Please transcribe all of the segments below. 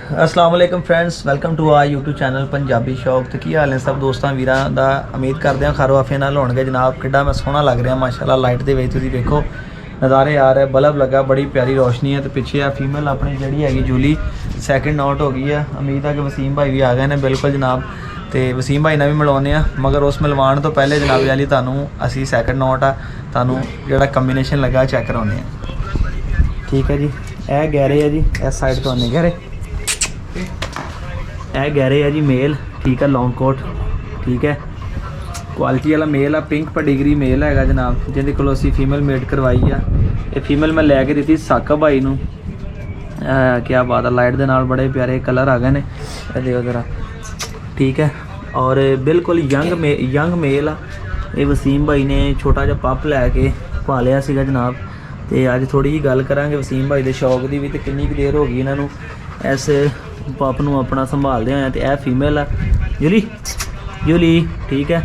अस्सलाम वालेकुम friends, welcome to our YouTube channel Punjabi शौक। तो की हाल है सब दोस्तों वीरां दा। उम्मीद करते हैं खैर वाफिया नाल होणगे। जनाब किड्डा मैं सोहना लग रहा माशाल्लाह। लाइट दे विच तुसीं देखो नज़ारे आ रहे, बल्ब लगा, बड़ी प्यारी रोशनी है। तो पिछे आ फीमेल अपनी जिहड़ी हैगी जूली सैकेंड नॉट हो गई है। उम्मीद है कि वसीम भाई भी आ गए हैं। बिल्कुल जनाब, तो वसीम भाई ने भी मिलाने आ, मगर उस मिलवाण तो पहले जनाब वाली तुहानूं असीं सैकेंड नॉट आ तुहानूं जिहड़ा कंबीनेशन लगा चैक कराउने आ। ठीक है जी, यह गहरे है जी, इस साइड तो आने गहरे, यह गहरे है जी मेल। ठीक है, लॉन्ग कोट, ठीक है, क्वालिटी वाला मेल है। पिंक पेडिग्री मेल है जनाब, जिहदे कोलों असीं फीमेल मेड करवाई आ। ये फीमेल मैं लैके दी साका भाई नूं। क्या बात है, लाइट दे नाल बड़े प्यारे कलर आ गए ने, देखो जरा। ठीक है, और बिल्कुल यंग मेल आ। ये वसीम भाई ने छोटा जिहा पप लैके पालिया सीगा जनाब। तो अज थोड़ी जी गल करांगे वसीम भाई के शौक की भी, तो कितनी देर हो गई इन्हां नूं इस पप नूं अपना संभालदे होए। तो यह फीमेल है जूली, ठीक है,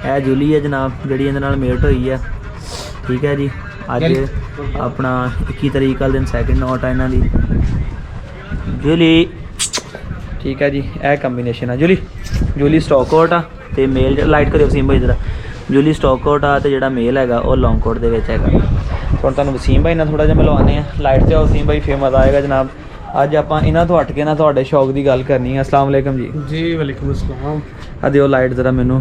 यह जूली है जनाब जिहड़ी इहदे नाल मेट होई है। ठीक है जी, अज अपना 21 तरीक वाले दिन सैकेंड नॉट है इन्हां दी जूली। ठीक है जी, यह कंबीनेशन है जूली स्टॉक आउट आ। तो मेल लाइट करियो वसीम भाई जरा। जूली स्टॉक आउट आ, तो जिहड़ा मेल हैगा वो लॉन्ग कोट दे विच हैगा। हुण तुहानूं वसीम भाई नाल थोड़ा जिहा मिलवाने आ। लाइट ते वसीम भाई फिर मज़ा आएगा जनाब। अज आपां इन्हां तो हट के ना तुहाडे शौक की गल करनी है। अस्सलाम वालेकुम जी। जी वालेकुम अस्सलाम। आ दिओ लाइट जरा मैनू,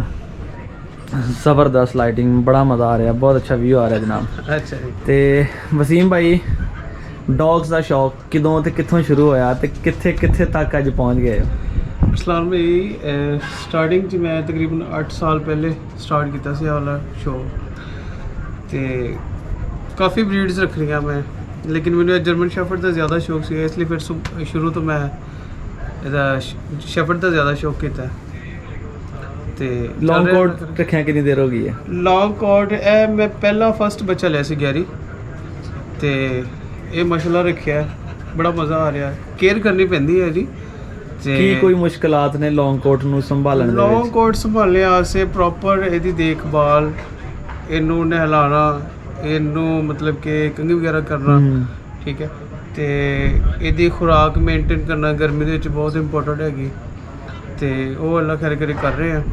ज़बरदस्त लाइटिंग, बड़ा मज़ा आ रहा, बहुत अच्छा व्यू आ रहा जनाब। अच्छा जी। तो वसीम भाई डॉग्स का शौक किदों ते कित्थों शुरू होया ते कित्थे कित्थे तक अज पहुँच गए हो? अस्सलाम भाई, स्टार्टिंग च मैं तकरीबन 8 साल पहले स्टार्ट किया से वाला शो। तो काफ़ी ब्रीड्स रख रही मैं, लेकिन मैंने जर्मन शेफर्ड का ज़्यादा शौक से, इसलिए फिर शुरू तो मैं शेफर्ड का ज़्यादा शौक किया। तो लॉन्ग कोट रखिया कितनी देर हो गई है? लॉन्ग कोट मैं पहला फर्स्ट बच्चा लिया सी गैरी, तो ये माशाल्लाह रखिया, बड़ा मज़ा आ रहा। केयर करनी पैंदी है जी। की कोई मुश्किलात ने लॉन्ग कोट नूं संभालण दे विच? लॉन्ग कोट संभालने वास्ते प्रॉपर इहदी देखभाल, इनू नहलाना, इनू मतलब कि कंघी वगैरह करना, ठीक है, तो इहदी खुराक मेनटेन करना गर्मी दे विच बहुत इंपॉर्टेंट हैगी। तो वो अल्लाह खैर करे कर रहे हैं।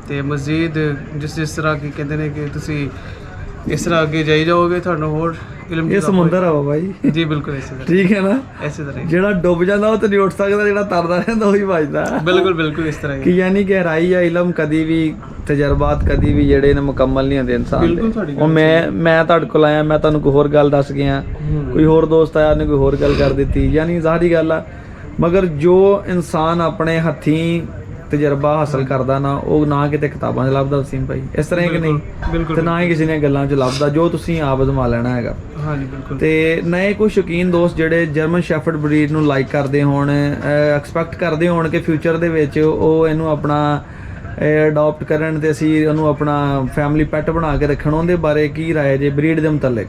तो मजीद जिस तरह की कहते हैं कि तुसी इस तरह अगे जाई जाओगे तुहानूं होर इल्म ये समुंदर है भाई। जी बिल्कुल इस तरह, ठीक है ना, इस तरह ਜਿਹੜਾ ਡੁੱਬ ਜਾਂਦਾ ਉਹ ਤੇ ਨਹੀਂ ਉੱਠ ਸਕਦਾ, ਜਿਹੜਾ ਤਰਦਾ ਰਹਿੰਦਾ ਉਹੀ ਵੱਜਦਾ। बिल्कुल बिल्कुल इस तरह ਕਿ ਯਾਨੀ ਗਹਿਰਾਈ ਜਾਂ ਇਲਮ ਕਦੀ ਵੀ, ਤਜਰਬਾਤ ਕਦੀ ਵੀ ਜਿਹੜੇ ਨੇ ਮੁਕੰਮਲ ਨਹੀਂ ਹੁੰਦੇ ਇਨਸਾਨ ਦੇ। ਬਿਲਕੁਲ ਤੁਹਾਡੀ ਗੱਲ ਉਹ ਮੈਂ ਤੁਹਾਡੇ ਕੋਲ ਆਇਆ, ਮੈਂ ਤੁਹਾਨੂੰ ਕੋਈ ਹੋਰ ਗੱਲ ਦੱਸ ਗਿਆ, ਕੋਈ ਹੋਰ ਦੋਸਤ ਆਇਆ ਉਹਨੇ ਕੋਈ ਹੋਰ ਗੱਲ ਕਰ ਦਿੱਤੀ, ਯਾਨੀ ਜ਼ਾਹਰੀ ਗੱਲ ਆ। ਮਗਰ ਜੋ ਇਨਸਾਨ ਆਪਣੇ ਹੱਥੀਂ ਤਜਰਬਾ ਹਾਸਲ ਕਰਦਾ ਨਾ, ਉਹ ਨਾ ਕਿਤੇ ਕਿਤਾਬਾਂ 'ਚ ਲੱਭਦਾ ਵਸੀਮ ਭਾਈ, ਇਸ ਤਰ੍ਹਾਂ ਕਿ ਨਹੀਂ, ਤੇ ਨਾ ਹੀ ਕਿਸੇ ਦੀਆਂ ਗੱਲਾਂ 'ਚ ਲੱਭਦਾ, ਜੋ ਤੁਸੀਂ ਆਪ ਅਜ਼ਮਾ ਲੈਣਾ ਹੈਗਾ। ਹਾਂਜੀ ਬਿਲਕੁਲ। ਤੇ ਨਏ ਕੋਈ ਸ਼ੌਕੀਨ ਦੋਸਤ ਜਿਹੜੇ ਜਰਮਨ ਸ਼ੈਫਰਡ ਬਰੀਡ ਨੂੰ ਲਾਈਕ ਕਰਦੇ ਹੋਣ, ਐਕਸਪੈਕਟ ਕਰਦੇ ਹੋਣ ਕਿ ਫਿਊਚਰ ਦੇ ਵਿੱਚ ਉਹ ਇਹਨੂੰ ਆਪਣਾ ਅਡਾਪਟ ਕਰਨ ਤੇ ਅਸੀਂ ਉਹਨੂੰ ਆਪਣਾ ਫੈਮਿਲੀ ਪੈਟ ਬਣਾ ਕੇ ਰੱਖਣ, ਉਹਦੇ ਬਾਰੇ ਕੀ ਰਾਏ ਜੇ ਬਰੀਡ ਦੇ ਮੁਤਲਕ?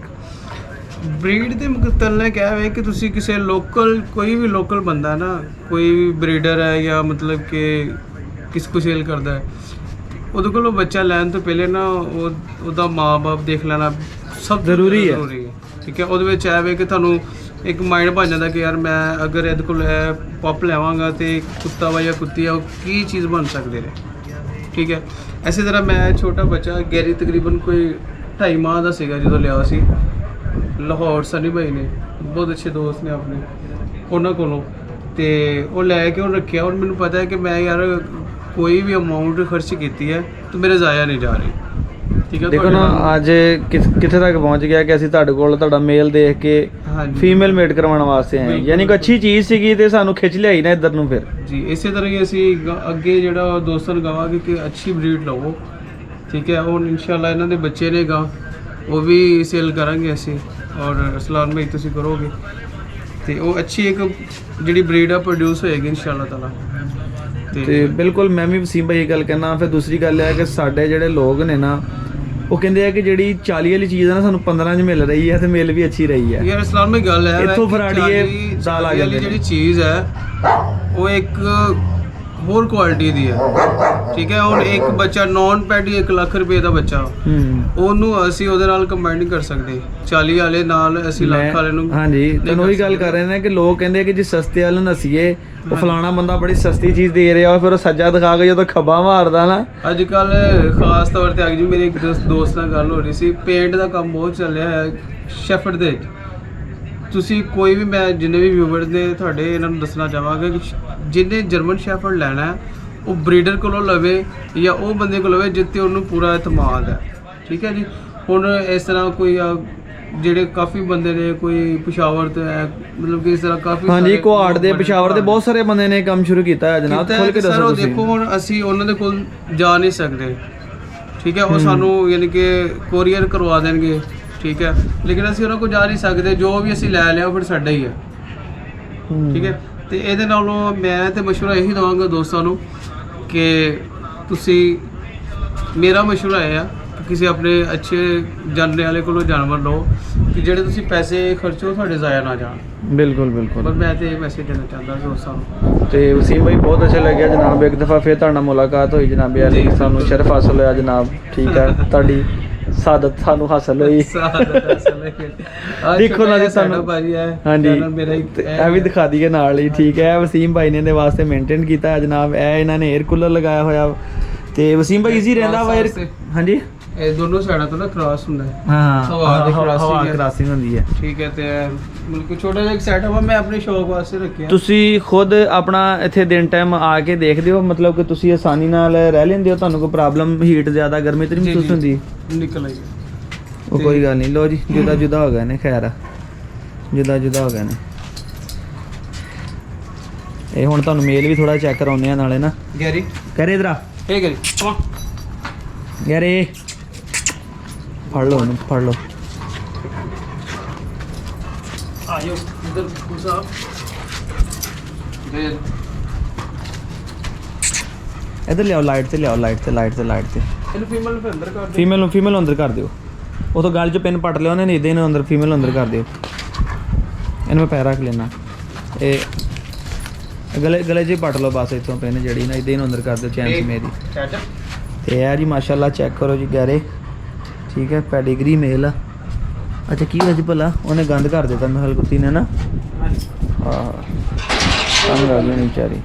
ਬਰੀਡ ਦੇ ਮੁਤਲਕ ਇਹ ਹੈ ਕਿ ਤੁਸੀਂ ਕਿਸੇ ਲੋਕਲ, ਕੋਈ ਵੀ ਲੋਕਲ ਬੰਦਾ ਨਾ, ਕੋਈ ਵੀ ਬਰੀਡਰ ਹੈ ਜਾਂ ਮਤਲਬ ਕਿ ਕਿਸ ਕੋ ਸੇਲ ਕਰਦਾ ਹੈ, ਉਹਦੇ ਕੋਲੋਂ ਬੱਚਾ ਲੈਣ ਤੋਂ ਪਹਿਲੇ ਨਾ ਉਹਦਾ ਮਾਂ-ਬਾਪ ਦੇਖ ਲੈਣਾ ਸਭ ਜ਼ਰੂਰੀ ਹੈ। ਠੀਕ ਹੈ, ਉਹਦੇ ਵਿੱਚ ਇਹ ਵੇ ਕਿ ਤੁਹਾਨੂੰ ਇੱਕ ਮਾਈਂਡ ਬਣ ਜਾਂਦਾ ਕਿ ਯਾਰ ਮੈਂ ਅਗਰ ਇਹਦੇ ਕੋਲ ਪੱਪ ਲੈਵਾਂਗਾ ਤੇ ਕੁੱਤਾ ਵਾ ਜਾਂ ਕੁੱਤੀ ਆ, ਉਹ ਕੀ ਚੀਜ਼ ਬਣ ਸਕਦੇ ਨੇ। ਠੀਕ ਹੈ, ਇਸੇ ਤਰ੍ਹਾਂ ਮੈਂ ਛੋਟਾ ਬੱਚਾ ਗੈਰੀ ਤਕਰੀਬਨ ਕੋਈ 2.5 ਮਾਹ ਦਾ ਸੀਗਾ ਜਦੋਂ ਲਿਆ ਸੀ ਲਾਹੌਰ। ਸਨੀ ਭਾਈ ਨੇ ਬਹੁਤ ਅੱਛੇ ਦੋਸਤ ਨੇ ਆਪਣੇ, ਉਹਨਾਂ ਕੋਲੋਂ, ਤੇ ਉਹ ਲੈ ਕੇ ਉਹ ਰੱਖਿਆ। ਔਰ ਮੈਨੂੰ ਪਤਾ ਹੈ ਕਿ ਮੈਂ ਯਾਰ ਕੋਈ ਵੀ ਅਮਾਊਂਟ ਖਰਚ ਕੀਤੀ ਹੈ ਤਾਂ ਮੇਰੇ ਜ਼ਾਇਆ ਨਹੀਂ ਜਾ ਰਹੀ। ਠੀਕ ਹੈ, ਦੇਖੋ ਨਾ ਅੱਜ ਕਿੱਥੇ ਤੱਕ ਪਹੁੰਚ ਗਿਆ ਕਿ ਅਸੀਂ ਤੁਹਾਡੇ ਕੋਲ ਤੁਹਾਡਾ ਮੇਲ ਦੇਖ ਕੇ ਫੀਮੇਲ ਮੇਟ ਕਰਵਾਉਣ ਵਾਸਤੇ ਆਏ, ਯਾਨੀ ਕੋਈ ਅੱਛੀ ਚੀਜ਼ ਸੀਗੀ ਤੇ ਸਾਨੂੰ ਖਿੱਚ ਲਿਆਈ ਨਾ ਇੱਧਰ ਨੂੰ। ਫਿਰ ਜੀ ਇਸੇ ਤਰ੍ਹਾਂ ਹੀ ਅਸੀਂ ਅੱਗੇ ਜਿਹੜਾ ਦੋਸਤਾਂ ਨੂੰ ਕਹਾਂਗੇ ਕਿ ਅੱਛੀ ਬਰੀਡ ਲਵੋ। ਠੀਕ ਹੈ, ਉਹ ਇਨਸ਼ਾਅੱਲਾ ਇਹਨਾਂ ਦੇ ਬੱਚੇ ਨੇ ਗਾ ਉਹ ਵੀ ਸੇਲ ਕਰਾਂਗੇ ਅਸੀਂ, ਔਰ ਅਸਲਾਨ ਭਾਈ ਤੁਸੀਂ ਕਰੋਗੇ, ਤੇ ਉਹ ਅੱਛੀ ਇੱਕ ਜਿਹੜੀ ਬਰੀਡ ਆ ਪ੍ਰੋਡਿਊਸ ਹੋਏਗੀ ਇਨਸ਼ਾਅੱਲਾ ਤਾਲਾ। ਤੇ ਬਿਲਕੁਲ ਮੈਂ ਵੀ ਵਸੀਮ ਭਾਈ ਇਹ ਗੱਲ ਕਹਿਣਾ। ਫਿਰ ਦੂਸਰੀ ਗੱਲ ਇਹ ਹੈ ਕਿ ਸਾਡੇ ਜਿਹੜੇ ਲੋਕ ਨੇ ਨਾ, ਉਹ ਕਹਿੰਦੇ ਆ ਕਿ ਜਿਹੜੀ 40 ਵਾਲੀ ਚੀਜ਼ ਆ ਨਾ ਸਾਨੂੰ 15 'ਚ ਮਿਲ ਰਹੀ ਹੈ, ਤੇ ਮਿਲ ਵੀ ਅੱਛੀ ਰਹੀ ਹੈ। ਯਾਰ ਇਸਲਾਮ ਵਿੱਚ ਗੱਲ ਹੈ ਇੱਥੋਂ ਫਰਾੜੀਏ ਦਾਲ ਆ ਜਾਂਦੀ ਜਿਹੜੀ ਚੀਜ਼ ਹੈ ਉਹ ਇੱਕ ਹੋਰ ਕੁਆਲਿਟੀ ਦੀ ਹੈ, ਠੀਕ ਹੈ। ਹੁਣ ਇੱਕ ਬੱਚਾ ਨੌਨ ਪੈਡ ਹੀ 1 ਲੱਖ ਰੁਪਏ ਦਾ ਬੱਚਾ, ਉਹਨੂੰ ਅਸੀਂ ਉਹਦੇ ਨਾਲ ਕੰਬਾਈਨ ਨਹੀਂ ਕਰ ਸਕਦੇ। 40 ਵਾਲੇ ਨਾਲ ਅਸੀਂ ਲੱਖ ਵਾਲੇ ਨੂੰ। ਹਾਂਜੀ, ਤੁਹਾਨੂੰ ਉਹੀ ਗੱਲ ਕਰ ਰਹੇ ਨੇ ਕਿ ਲੋਕ ਕਹਿੰਦੇ ਕਿ ਜੇ ਸਸਤੇ ਵਾਲੇ ਨੂੰ ਨਸੀਏ, ਉਹ ਫਲਾਣਾ ਬੰਦਾ ਬੜੀ ਸਸਤੀ ਚੀਜ਼ ਦੇ ਰਿਹਾ, ਫਿਰ ਉਹ ਸੱਜਾ ਦਿਖਾ ਕੇ ਜਦੋਂ ਖੱਬਾ ਮਾਰਦਾ ਨਾ। ਅੱਜ ਕੱਲ ਖਾਸ ਤੌਰ ਤੇ ਆ ਗਈ ਜੀ, ਮੇਰੇ ਇੱਕ ਦੋਸਤ ਨਾਲ ਗੱਲ ਹੋ ਰਹੀ ਸੀ, ਪੇਂਟ ਦਾ ਕੰਮ ਬਹੁਤ ਚੱਲਿਆ ਹੈ ਸ਼ੈਫਰਡ ਦੇ ਵਿੱਚ। ਤੁਸੀਂ ਕੋਈ ਵੀ, ਮੈਂ ਜਿੰਨੇ ਵੀ ਵਿਊਵਰਸ ਨੇ ਤੁਹਾਡੇ, ਇਹਨਾਂ ਨੂੰ ਦੱਸਣਾ ਚਾਹਾਂਗਾ ਕਿ ਜਿਹਨੇ ਜਰਮਨ ਸ਼ੈਫਰਡ ਲੈਣਾ ਹੈ ਉਹ ਬਰੀਡਰ ਕੋਲੋਂ ਲਵੇ ਜਾਂ ਉਹ ਬੰਦੇ ਕੋਲ ਲਵੇ ਜਿੱਤੇ ਉਹਨੂੰ ਪੂਰਾ ਇਤਮਾਦ ਹੈ, ਠੀਕ ਹੈ ਜੀ। ਹੁਣ ਇਸ ਤਰ੍ਹਾਂ ਕੋਈ ਜਿਹੜੇ ਕਾਫੀ ਬੰਦੇ ਨੇ, ਕੋਈ ਪਿਸ਼ਾਵਰ ਤੋਂ ਹੈ, ਮਤਲਬ ਕਿ ਇਸ ਤਰ੍ਹਾਂ ਕਾਫੀ। ਹਾਂਜੀ, ਕੁਹਾੜ ਦੇ, ਪਿਸ਼ਾਵਰ ਦੇ ਬਹੁਤ ਸਾਰੇ ਬੰਦੇ ਨੇ ਕੰਮ ਸ਼ੁਰੂ ਕੀਤਾ ਹੈ ਜਨਾਬ, ਖੋਲ ਕੇ ਦੱਸੋ ਤੁਸੀਂ। ਦੇਖੋ ਹੁਣ ਅਸੀਂ ਉਹਨਾਂ ਦੇ ਕੋਲ ਜਾ ਨਹੀਂ ਸਕਦੇ, ਠੀਕ ਹੈ। ਉਹ ਸਾਨੂੰ ਯਾਨੀ ਕਿ ਕੋਰੀਅਰ ਕਰਵਾ ਦੇਣਗੇ, ਠੀਕ ਹੈ, ਲੇਕਿਨ ਅਸੀਂ ਉਹਨਾਂ ਕੋਲ ਜਾ ਨਹੀਂ ਸਕਦੇ। ਜੋ ਵੀ ਅਸੀਂ ਲੈ ਲਿਆ ਫਿਰ ਸਾਡਾ ਹੀ ਹੈ, ਠੀਕ ਹੈ। ਤੇ ਇਹਦੇ ਨਾਲੋਂ ਮੈਂ ਤੇ ਮਸ਼ਵਰਾ ਇਹੀ ਦਵਾਂਗਾ ਦੋਸਤਾਂ ਨੂੰ ਕਿ ਤੁਸੀਂ, ਮੇਰਾ ਮਸ਼ਵਰਾ ਇਹ ਆ ਕਿ ਕਿਸੇ ਆਪਣੇ ਅੱਛੇ ਜਾਣਨੇ ਵਾਲੇ ਕੋਲੋਂ ਜਾਨਵਰ ਲਓ ਕਿ ਜਿਹੜੇ ਤੁਸੀਂ ਪੈਸੇ ਖਰਚੋ ਤੁਹਾਡੇ ਜ਼ਾਇਆ ਨਾ ਜਾਣ। ਬਿਲਕੁਲ ਬਿਲकुल। ਪਰ ਮੈਂ ਤੇ ਇਹ ਮੈਸੇਜ ਦੇਣਾ ਚਾਹੁੰਦਾ ਦੋਸਤਾਂ ਨੂੰ। ਤੇ ਵਸੀਮ ਭਾਈ ਬਹੁਤ ਅੱਛਾ ਲੱਗਿਆ ਜਨਾਬ, ਇੱਕ ਦਫਾ ਫਿਰ ਤੁਹਾਡੇ ਨਾਲ ਮੁਲਾਕਾਤ ਹੋਈ ਜਨਾਬ ਅਲੀ, ਸਾਨੂੰ ਸ਼ਰਫ ਹਾਸਲ ਹੋਇਆ ਜਨਾਬ, ਠੀਕ ਹੈ। ਤੁਹਾਡੀ ਸਾਦਤ ਸਾਨੂੰ ਹਾਸਲ ਹੋਈ। ਦੇਖੋ ਨਾ ਜੀ ਸਾਨੂੰ ਭਾਜੀ ਹੈ, ਹਾਂਜੀ ਇਹ ਵੀ ਦਿਖਾ ਦਈਏ ਨਾਲ ਹੀ, ਠੀਕ ਹੈ। ਵਸੀਮ ਭਾਈ ਨੇ ਇਹਦੇ ਵਾਸਤੇ ਮੇਨਟੇਨ ਕੀਤਾ ਹੈ ਜਨਾਬ। ਇਹ ਇਹਨਾਂ ਨੇ 에ਅਰ ਕੂਲਰ ਲਗਾਇਆ ਹੋਇਆ ਤੇ ਵਸੀਮ ਭਾਈ ਈਜ਼ੀ ਰਹਿੰਦਾ ਵਾ। ਹਾਂਜੀ, ਇਹ ਦੋਨੋਂ ਸਾਈਡਾਂ ਤੋਂ ਨਾ ਕ੍ਰਾਸ ਹੁੰਦਾ ਹੈ, ਹਾਂ, ਹਵਾ ਕ੍ਰਾਸਿੰਗ ਹੁੰਦੀ ਹੈ, ਠੀਕ ਹੈ। ਤੇ ਬਿਲਕੁਲ ਛੋਟਾ ਜਿਹਾ ਇੱਕ ਸੈਟਅਪ ਆ, ਮੈਂ ਆਪਣੇ ਸ਼ੌਕ ਵਾਸਤੇ ਰੱਖਿਆ। ਤੁਸੀਂ ਖੁਦ ਆਪਣਾ ਇੱਥੇ ਦਿਨ ਟਾਈਮ ਆ ਕੇ ਦੇਖਦੇ ਹੋ, ਮਤਲਬ ਕਿ ਤੁਸੀਂ ਆਸਾਨੀ ਨਾਲ ਰਹਿ ਲੈਂਦੇ ਹੋ, ਤੁਹਾਨੂੰ ਕੋਈ ਪ੍ਰੋਬਲਮ, ਹੀਟ ਜ਼ਿਆਦਾ, ਗਰਮੀ ਤੇ ਨਹੀਂ ਮਹਿਸੂਸ ਹੁੰਦੀ? ਨਿਕਲ ਆਈ ਉਹ ਕੋਈ ਗੱਲ ਨਹੀਂ। ਲੋ ਜੀ, ਜੁਦਾ ਜੁਦਾ ਹੋ ਗਏ ਨੇ, ਖੈਰ ਜੁਦਾ ਜੁਦਾ ਹੋ ਗਏ ਨੇ। ਇਹ ਹੁਣ ਤੁਹਾਨੂੰ ਮੇਲ ਵੀ ਥੋੜਾ ਚੈੱਕ ਕਰਾਉਂਦੇ ਆ ਨਾਲੇ ਨਾ। ਗੈਰੀ ਕਰੇ ਇਧਰ ਆ, ਇਹ ਗੈਰੀ ਗੈਰੀ ਫੜ ਲਓ ਉਹਨੂੰ, ਫੜ ਲਓ। ਆਇਓ ਇਧਰ ਸਾਹਿਬ ਦੇ ਇਧਰ ਲਿਆਓ, ਲਾਈਟ ਤੇ ਲਿਆਓ, ਲਾਈਟ ਤੇ, ਲਾਈਟ ਤੇ, ਲਾਈਟ ਤੇ। ਇਹਨੂੰ ਫੀਮੇਲ ਨੂੰ ਅੰਦਰ ਕਰ ਦਿਓ, ਫੀਮੇਲ ਨੂੰ ਅੰਦਰ ਕਰ ਦਿਓ। ਉਹ ਤੋਂ ਗਲ 'ਚ ਪਿੰਨ ਪੱਟ ਲਿਆ ਉਹਨੇ, ਨਹੀਂ ਇਹਦੇ ਨੂੰ ਅੰਦਰ, ਫੀਮੇਲ ਨੂੰ ਅੰਦਰ ਕਰ ਦਿਓ। ਇਹਨੂੰ ਮੈਂ ਪੈਰ ਰੱਖ ਲੈਣਾ, ਇਹ ਗਲੇ 'ਚ ਹੀ ਪੱਟ ਲਓ ਬਸ, ਇੱਥੋਂ ਪਿੰਨ ਜਿਹੜੀ ਨਾ, ਇਹਦੇ ਨੂੰ ਅੰਦਰ ਕਰ ਦਿਓ ਚੈਨ ਸਮੇਤ ਦੀ। ਤੇ ਇਹ ਜੀ ਮਾਸ਼ਾਅੱਲਾ ਚੈੱਕ ਕਰੋ ਜੀ ਗਹਿਰੇ, ਠੀਕ ਹੈ। ਪੈਡੀਗਰੀ ਮੇਲ ਆ। ਅੱਛਾ ਕੀ ਵਜ ਭਲਾ, ਉਹਨੇ ਗੰਦ ਕਰ ਦਿੱਤਾ ਮਹਿਲ ਕੁੱਤੀ ਨੇ ਨਾ। ਹਾਂ, ਤੰਗ ਆ ਗਈ ਨਹੀਂ ਵਿਚਾਰੀ।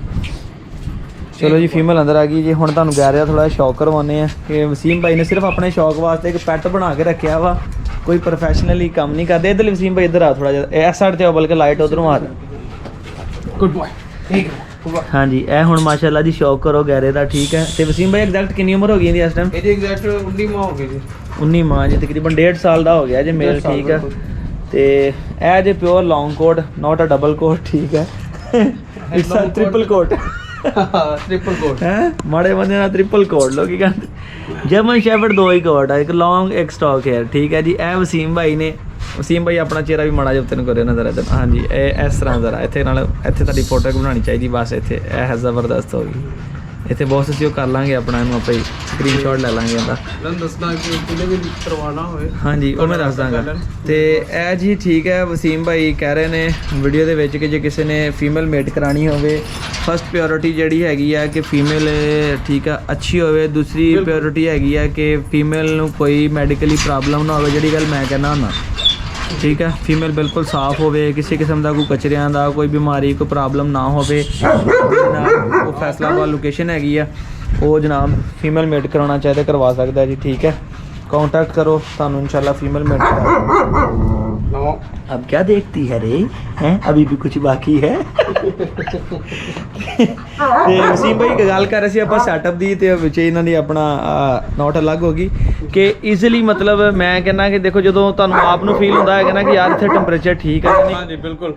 ਚਲੋ ਜੀ, ਫੀਮੇਲ ਅੰਦਰ ਆ ਗਈ ਜੀ। ਹੁਣ ਤੁਹਾਨੂੰ ਕਹਿ ਰਿਹਾ ਥੋੜਾ ਸ਼ੌਕ ਕਰਵਾਉਂਦੇ ਆ ਕਿ ਵਸੀਮ ਭਾਈ ਨੇ ਸਿਰਫ ਆਪਣੇ ਸ਼ੌਕ ਵਾਸਤੇ ਇੱਕ ਪੈਟ ਬਣਾ ਕੇ ਰੱਖਿਆ ਵਾ, ਕੋਈ ਪ੍ਰੋਫੈਸ਼ਨਲੀ ਕੰਮ ਨਹੀਂ ਕਰਦੇ। ਇੱਧਰ ਵਸੀਮ ਭਾਈ ਇੱਧਰ ਆ ਥੋੜਾ ਜਿਹਾ, ਇਸ ਸਾਈਡ ਤੇ ਆ, ਬਲਕਿ ਲਾਈਟ ਉਧਰੋਂ ਆ। ਗੁੱਡ ਬॉय, ਠੀਕ ਹੈ। ਹਾਂਜੀ, ਇਹ ਹੁਣ ਮਾਸ਼ਾਅੱਲਾ ਜੀ ਸ਼ੌਕ ਕਰੋ ਗਹਿਰੇ ਦਾ, ਠੀਕ ਹੈ। ਤੇ ਵਸੀਮ ਭਾਈ ਐਗਜ਼ੈਕਟ ਕਿੰਨੀ ਉਮਰ ਹੋ ਗਈ ਇਹਦੀ ਇਸ ਟਾਈਮ? ਇਹਦੀ ਐਗਜ਼ੈਕਟ 19 ਮਾਹ ਹੋ ਗਈ ਜੀ। 19 ਮਾਹ ਜੀ, ਤਕਰੀਬਨ 1.5 ਸਾਲ ਦਾ ਹੋ ਗਿਆ ਜੇ ਮੇਲ, ਠੀਕ ਹੈ। ਤੇ ਇਹ ਜੇ ਪਿਓਰ ਲੌਂਗ ਕੋਟ, ਨਾਟ ਅ ਡਬਲ ਕੋਟ, ਠੀਕ ਹੈ। It's a triple quote. Triple quote ਹੈ, ਮਾੜੇ ਬੰਦੇ ਨਾਲ ਟ੍ਰਿਪਲ ਕੋਟ ਲੋਕੀ ਕਹਿੰਦੇ। ਜਰਮਨ ਸ਼ੈਫਰਡ 2 ਹੀ ਕੋਟ ਆ, ਇੱਕ ਲੌਂਗ ਇੱਕ ਸਟਾਕ ਹੈ, ਠੀਕ ਹੈ ਜੀ। ਇਹ ਵਸੀਮ ਭਾਈ ਨੇ, ਵਸੀਮ ਭਾਈ ਆਪਣਾ ਚਿਹਰਾ ਵੀ ਮਾੜਾ ਜਿਹਾ ਉੱਤੇ ਨੂੰ ਕਰਿਓ ਨਜ਼ਰ ਇੱਧਰ। ਹਾਂਜੀ, ਇਹ ਇਸ ਤਰ੍ਹਾਂ ਜ਼ਰਾ ਇੱਥੇ ਨਾਲ, ਇੱਥੇ ਤੁਹਾਡੀ ਫੋਟੋ ਬਣਾਉਣੀ ਚਾਹੀਦੀ ਬਸ, ਇੱਥੇ ਇਹ ਜ਼ਬਰਦਸਤ ਹੋ ਗਈ। ਇੱਥੇ ਬਹੁਤ ਅਸੀਂ ਉਹ ਕਰ ਲਾਂਗੇ ਆਪਣਾ, ਇਹਨੂੰ ਆਪਾਂ ਹੀ ਸਕਰੀਨਸ਼ਾਟ ਲੈ ਲਾਂਗੇ ਇਹਦਾ। ਦੱਸਣਾ ਕਿ ਕਿਹਨੇ ਵੀ ਕਰਵਾਉਣਾ ਹੋਵੇ, ਹਾਂਜੀ ਉਹ ਮੈਂ ਦੱਸ ਦਾਂਗਾ। ਤੇ ਇਹ ਜੀ ਠੀਕ ਹੈ, ਵਸੀਮ ਭਾਈ ਕਹਿ ਰਹੇ ਨੇ ਵੀਡੀਓ ਦੇ ਵਿੱਚ ਕਿ ਜੇ ਕਿਸੇ ਨੇ ਫੀਮੇਲ ਮੇਟ ਕਰਾਣੀ ਹੋਵੇ, ਫਸਟ ਪਿਓਰਿਟੀ ਜਿਹੜੀ ਹੈਗੀ ਆ ਕਿ ਫੀਮੇਲ, ਠੀਕ ਆ, ਅੱਛੀ ਹੋਵੇ। ਦੂਸਰੀ ਪਿਓਰਿਟੀ ਹੈਗੀ ਆ ਕਿ ਫੀਮੇਲ ਨੂੰ ਕੋਈ ਮੈਡੀਕਲੀ ਪ੍ਰੋਬਲਮ ਨਾ ਹੋਵੇ, ਜਿਹੜੀ ਗੱਲ ਮੈਂ ਕਹਿੰਦਾ ਹੁੰਦਾ, ਠੀਕ ਹੈ। ਫੀਮੇਲ ਬਿਲਕੁਲ ਸਾਫ਼ ਹੋਵੇ, ਕਿਸੇ ਕਿਸਮ ਦਾ ਕੋਈ ਕਚਰਿਆਂ ਦਾ, ਕੋਈ ਬਿਮਾਰੀ, ਕੋਈ ਪ੍ਰੋਬਲਮ ਨਾ ਹੋਵੇ। ਉਹ ਫੈਸਲਾਬਾਦ ਲੋਕੇਸ਼ਨ ਹੈਗੀ ਆ, ਉਹ ਜਨਾਬ ਫੀਮੇਲ ਮੇਟ ਕਰਾਉਣਾ ਚਾਹਤੇ ਕਰਵਾ ਸਕਦਾ ਜੀ, ਠੀਕ है। कांटेक्ट करो, ਤੁਹਾਨੂੰ इंशाल्लाह फीमेल मेट करा। अब क्या देखती है रे, हैं अभी भी कुछ बाकी है। ਤੇ ਵਸੀਮ ਭਾਈ ਗੱਲ ਕਰ ਰਹੇ ਸੀ ਆਪਾਂ ਸੈਟਅਪ ਦੀ, ਤੇ ਵਿੱਚ ਇਹਨਾਂ ਦੀ ਆਪਣਾ ਨੋਟ ਅਲੱਗ ਹੋ ਗਈ ਕਿ ਈਜ਼ੀਲੀ, ਮਤਲਬ ਮੈਂ ਕਹਿੰਦਾ ਕਿ ਦੇਖੋ ਜਦੋਂ ਤੁਹਾਨੂੰ ਆਪ ਨੂੰ ਫੀਲ ਹੁੰਦਾ ਹੈ ਨਾ ਕਿ ਯਾਰ ਇੱਥੇ ਟੈਂਪਰੇਚਰ ਠੀਕ ਹੈ, ਹਾਂਜੀ ਬਿਲਕੁਲ,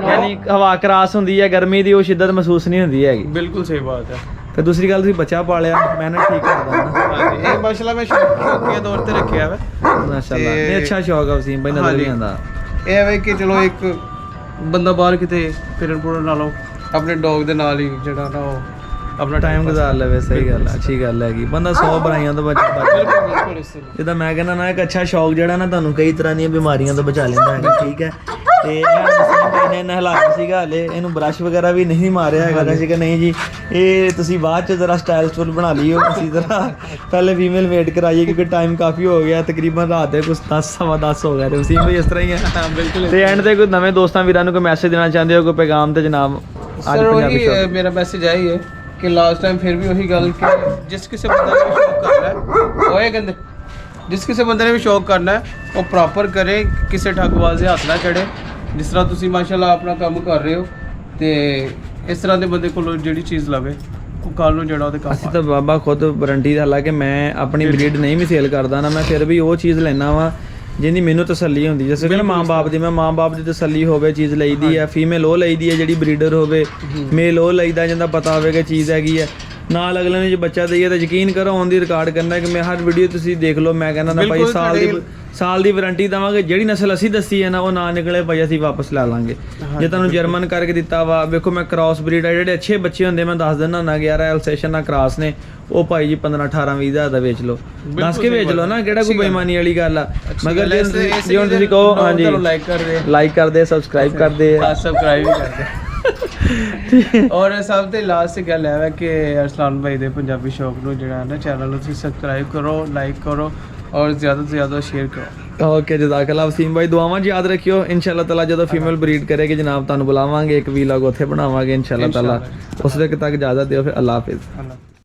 ਯਾਨੀ ਹਵਾ ਕਰਾਸ ਹੁੰਦੀ ਹੈ, ਗਰਮੀ ਦੀ ਉਹ ਸ਼ਿੱਦਤ ਮਹਿਸੂਸ ਨਹੀਂ ਹੁੰਦੀ ਹੈਗੀ। ਬਿਲਕੁਲ ਸਹੀ ਬਾਤ ਹੈ। ਤੇ ਦੂਸਰੀ ਗੱਲ, ਤੁਸੀਂ ਬੱਚਾ ਪਾਲਿਆ, ਮਿਹਨਤ ਠੀਕ ਕਰਦਾ ਨਾ। ਹਾਂਜੀ, ਇਹ ਮਾਸ਼ਾਅੱਲਾ ਮੈਂ ਸ਼ੌਕੀਆ ਤੌਰ ਤੇ ਰੱਖਿਆ ਵਾ ਮਾਸ਼ਾਅੱਲਾ। ਇਹ ਅੱਛਾ ਸ਼ੌਕ ਆ ਵਸੀਮ ਭਾਈ, ਨਜ਼ਰ ਨਹੀਂ ਆਉਂਦਾ। ਇਹ ਹੈ ਕਿ ਚਲੋ ਇੱਕ ਬੰਦਾ ਬਾਹਰ ਕਿਤੇ ਫਿਰਨ ਫੁਰਨ ਨਾਲੋਂ ਆਪਣੇ ਡੌਗ ਦੇ ਨਾਲ ਹੀ ਜਿਹੜਾ ਨਾ ਉਹ ਆਪਣਾ ਟਾਈਮ ਗੁਜ਼ਾਰ ਲਵੇ। ਸਹੀ ਗੱਲ ਆ, ਅੱਛੀ ਗੱਲ ਹੈਗੀ। ਬੰਦਾ 100 ਬੁਰਾਈਆਂ ਤੋਂ ਬਚ ਜਿੱਦਾਂ ਮੈਂ ਕਹਿੰਦਾ ਨਾ, ਇੱਕ ਅੱਛਾ ਸ਼ੌਕ ਜਿਹੜਾ ਨਾ ਤੁਹਾਨੂੰ ਕਈ ਤਰ੍ਹਾਂ ਦੀਆਂ ਬਿਮਾਰੀਆਂ ਤੋਂ ਬਚਾ ਲੈਂਦਾ ਹੈਗਾ, ਠੀਕ ਹੈ। ਤੇ ਵਸੀਮ ਭਾਈ ਨੇ ਨਹਲਾਇਆ ਸੀਗਾ ਹਲੇ, ਇਹਨੂੰ ਬ੍ਰਸ਼ ਵਗੈਰਾ ਵੀ ਨਹੀਂ ਮਾਰਿਆ ਹੈਗਾ ਸੀ ਕਿ ਨਹੀਂ ਜੀ ਇਹ ਤੁਸੀਂ ਬਾਅਦ ਚ ਜ਼ਰਾ ਸਟਾਈਲ ਸਟੂਲ ਬਣਾ ਲਿਓ ਇਸੇ ਤਰ੍ਹਾਂ, ਪਹਿਲੇ ਫੀਮੇਲ ਮੇਡ ਕਰਾਈਏ ਕਿਉਂਕਿ ਟਾਈਮ ਕਾਫੀ ਹੋ ਗਿਆ, ਤਕਰੀਬਨ ਰਾਤ ਦੇ ਕੁਝ 10 ਸਵਾ 10 ਹੋ ਗਏ ਤੇ ਵਸੀਮ ਭਾਈ ਇਸ ਤਰ੍ਹਾਂ ਹੀ ਹੈ। ਬਿਲਕੁਲ ਤੇ ਐਂਡ ਤੇ ਕੋਈ ਨਵੇਂ ਦੋਸਤਾਂ ਵੀਰਾਂ ਨੂੰ ਕੋਈ ਮੈਸੇਜ ਦੇਣਾ ਚਾਹੁੰਦੇ ਹੋ, ਕੋਈ ਪੈਗਾਮ ਤੇ ਜਨਾਬ? ਸਰ ਉਹੀ ਮੇਰਾ ਮੈਸੇਜ ਆਈ ਹੈ ਕਿ ਲਾਸਟ ਟਾਈਮ ਫਿਰ ਵੀ ਉਹੀ ਗੱਲ ਕਿ ਜਿਸ ਕਿਸੇ ਬੰਦੇ ਨੇ ਵੀ ਸ਼ੌਕ ਕਰਨਾ ਹੈ ਓਏ ਕਹਿੰਦੇ ਜਿਸ ਕਿਸੇ ਬੰਦੇ ਨੇ ਵੀ ਸ਼ੌਕ ਕਰਨਾ ਹੈ ਉਹ ਪ੍ਰੋਪਰ ਕਰੇ, ਕਿਸੇ ਠੱਗਬਾਜ਼ ਦੇ ਹੱਥ ਨਾ ਚੜੇ। ਜਿਸ ਤਰ੍ਹਾਂ ਤੁਸੀਂ ਮਾਸ਼ਾਅੱਲਾ ਆਪਣਾ ਕੰਮ ਕਰ ਰਹੇ ਹੋ ਤੇ ਇਸ ਤਰ੍ਹਾਂ ਦੇ ਬੰਦੇ ਕੋਲੋਂ ਜਿਹੜੀ ਚੀਜ਼ ਲਵੇ ਉਹ ਕੱਲ ਨੂੰ ਜਿਹੜਾ ਉਹਦੇ ਕੰਮ ਅਸੀਂ ਤਾਂ ਬਾਬਾ ਖੁਦ ਵਾਰੰਟੀ ਦਾ, ਹਾਲਾਂਕਿ ਮੈਂ ਆਪਣੀ ਬਰੀਡ ਨਹੀਂ ਵੀ ਸੇਲ ਕਰਦਾ ਨਾ, ਮੈਂ ਫਿਰ ਵੀ ਉਹ ਚੀਜ਼ ਲੈਣਾ ਵਾ ਜਿਹਦੀ ਮੈਨੂੰ ਤਸੱਲੀ ਹੁੰਦੀ। ਜਿਵੇਂ ਕਿ ਮਾਂ-ਬਾਪ ਦੀ, ਮੈਂ ਮਾਂ-ਬਾਪ ਦੀ ਤਸੱਲੀ ਹੋਵੇ ਚੀਜ਼ ਲਈਦੀ ਹੈ, ਫੀਮੇਲ ਉਹ ਲਈਦੀ ਹੈ ਜਿਹੜੀ ਬਰੀਡਰ ਹੋਵੇ, ਮੇਲ ਉਹ ਲਈਦਾ ਜਿਹਦਾ ਪਤਾ ਹੋਵੇ ਕਿ ਚੀਜ਼ ਹੈਗੀ ਹੈ। ਨਾਲ ਅਗਲੇ ਨੂੰ ਜੇ ਬੱਚਾ ਦਈਏ ਤਾਂ ਯਕੀਨ ਕਰੋ ਔਨ ਦੀ ਰਿਕਾਰਡ ਕਰਨਾ ਕਿ ਮੈਂ ਹਰ ਵੀਡੀਓ ਤੁਸੀਂ ਦੇਖ ਲਓ ਮੈਂ ਕਹਿੰਦਾ ਨਾ ਭਾਈ ਸਾਲ ਦੀ ਵਾਰੰਟੀ ਦੇਵਾਂਗੇ, ਜਿਹੜੀ ਨਸਲ ਅਸੀਂ ਦੱਸੀ ਹੈ ਨਾ ਉਹ ਨਾ ਨਿਕਲੇ ਭਾਈ ਅਸੀਂ ਵਾਪਸ ਲੈ ਲਾਂਗੇ। ਜੇ ਤੁਹਾਨੂੰ ਜਰਮਨ ਕਰਕੇ ਦਿੱਤਾ ਵਾ, ਵੇਖੋ ਮੈਂ ਕ੍ਰਾਸ ਬਰੀਡ ਆ, ਜਿਹੜੇ ਅੱਛੇ ਬੱਚੇ ਹੁੰਦੇ ਮੈਂ ਦੱਸ ਦਿੰਦਾ ਨਾ 11 ਐਲਸੇਸ਼ਨ ਨਾਲ ਕ੍ਰਾਸ ਨੇ, ਉਹ ਭਾਈ ਜੀ 15 18 20 ਹਜ਼ਾਰ ਦਾ ਵੇਚ ਲਓ, ਦੱਸ ਕੇ ਵੇਚ ਲਓ ਨਾ, ਕਿਹੜਾ ਕੋਈ ਬੇਈਮਾਨੀ ਵਾਲੀ ਗੱਲ ਆ। ਮਗਰ ਜੇ ਹੁਣ ਤੁਸੀਂ ਕਹੋ ਹਾਂਜੀ ਲਾਈਕ ਕਰਦੇ, ਸਬਸਕ੍ਰਾਈਬ ਕਰਦੇ, ਸਬਸਕ੍ਰਾਈਬ ਵੀ ਕਰਦੇ। ਔਰ ਸਭ ਤੋਂ ਲਾਸਟ ਗੱਲ ਹੈ ਕਿ ਅਰਸਲਾਨ ਭਾਈ ਦੇ ਪੰਜਾਬੀ ਸ਼ੌਕ ਨੂੰ ਜਿਹੜਾ ਹੈ ਨਾ ਚੈਨਲ ਨੂੰ ਤੁਸੀਂ ਸਬਸਕ੍ਰਾਈਬ ਕਰੋ, ਲਾਈਕ ਕਰੋ ਔਰ ਜ਼ਿਆਦਾ ਤੋਂ ਜ਼ਿਆਦਾ ਸ਼ੇਅਰ ਕਰੋ। ਓਕੇ ਜਜ਼ਾਕੱਲਾ ਵਸੀਮ ਭਾਈ, ਦੁਆਵਾਂ 'ਚ ਯਾਦ ਰੱਖਿਓ। ਇਨਸ਼ਾਅੱਲਾ ਤਾਲਾ ਜਦੋਂ ਫੀਮੇਲ ਬਰੀਡ ਕਰੇਗੀ ਜਨਾਬ ਤੁਹਾਨੂੰ ਬੁਲਾਵਾਂਗੇ, ਇੱਕ ਵੀਲੌਗ ਉੱਥੇ ਬਣਾਵਾਂਗੇ ਇਨਸ਼ਾਅੱਲਾ ਤਾਲਾ। ਉਸ ਤੱਕ ਇਜਾਜ਼ਤ ਦਿਓ, ਫਿਰ ਅੱਲਾ ਹਾਫਿਜ਼।